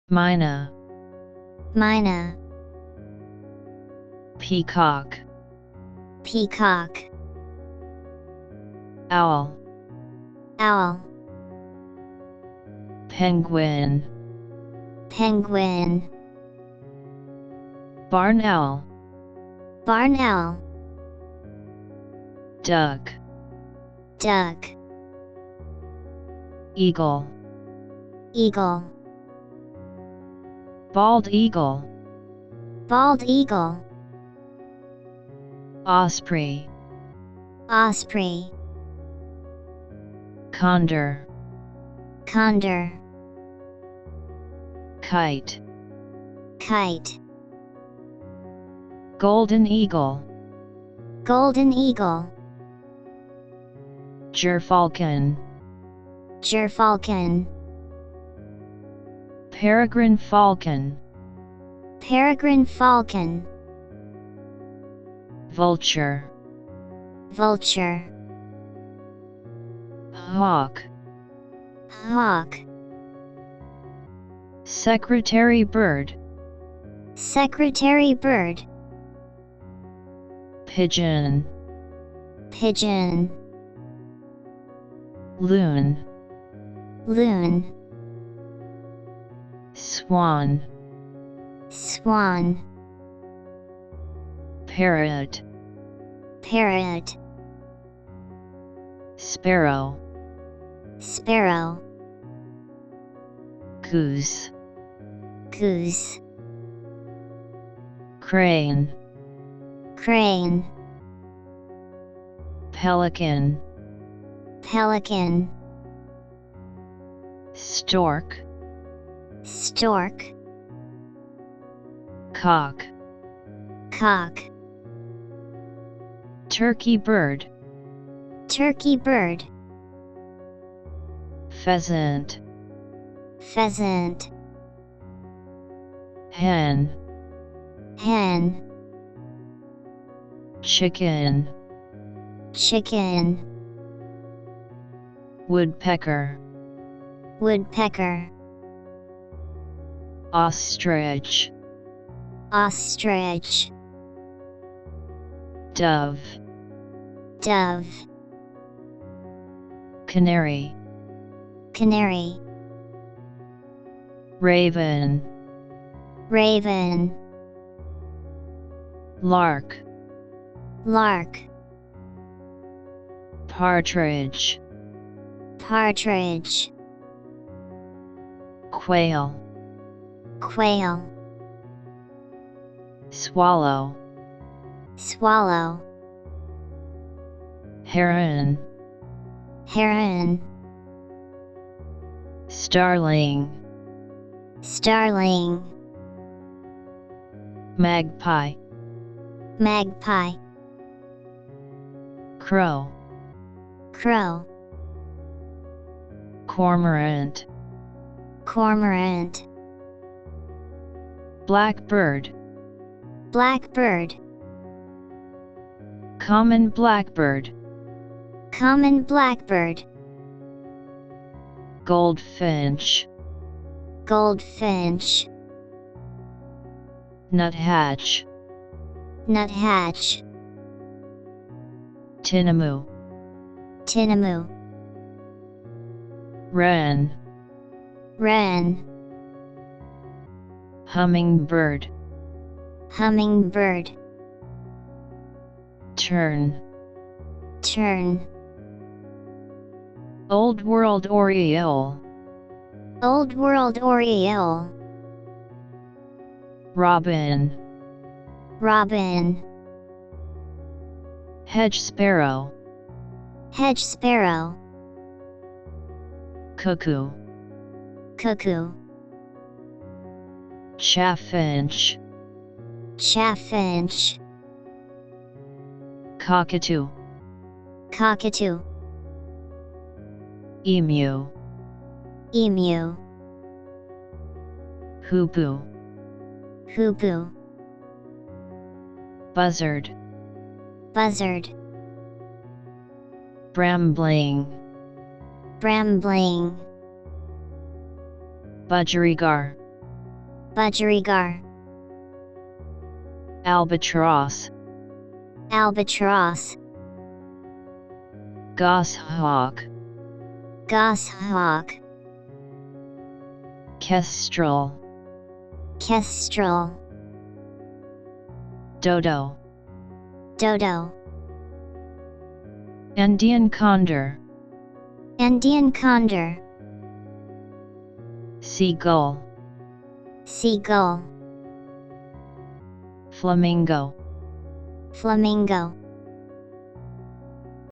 Myna, Myna, peacock, peacock, owl, owl, penguin, penguin, barn owl, barn owl, duck, duck, eagle, eagle, bald eagle, bald eagle, osprey, osprey, condor, condor, kite, kite, golden eagle, golden eagle, gerfalcon, gerfalcon, peregrine falcon, peregrine falcon, vulture, vulture, hawk, hawk, secretary bird, secretary bird, pigeon, pigeon, loon, loon, swan, swan, parrot, parrot, sparrow, sparrow, goose, goose, crane, crane, pelican, pelican, stork, stork, cock, cock, turkey bird, turkey bird, pheasant, pheasant, hen, hen, chicken, chicken, woodpecker, woodpecker, ostrich, ostrich, dove, dove, canary, canary, raven, raven, lark, lark, partridge, partridge, quail, quail, swallow, swallow, heron, heron, starling, starling, magpie, magpie, crow, crow, cormorant, cormorant, blackbird, blackbird, common blackbird, common blackbird, goldfinch, goldfinch, nuthatch, nuthatch, tinamou, tinamou, wren, wren, hummingbird, hummingbird, tern, tern, old world oriole, old world oriole, robin, robin, hedge sparrow, hedge sparrow, cuckoo, cuckoo, chaffinch, chaffinch, cockatoo, cockatoo, emu, emu, hoopoo, hoopoo, buzzard, buzzard, brambling, brambling, budgerigar, budgerigar, albatross, albatross, goshawk, goshawk, kestrel, kestrel, dodo, dodo, Indian condor, Indian condor, seagull, seagull, flamingo, flamingo,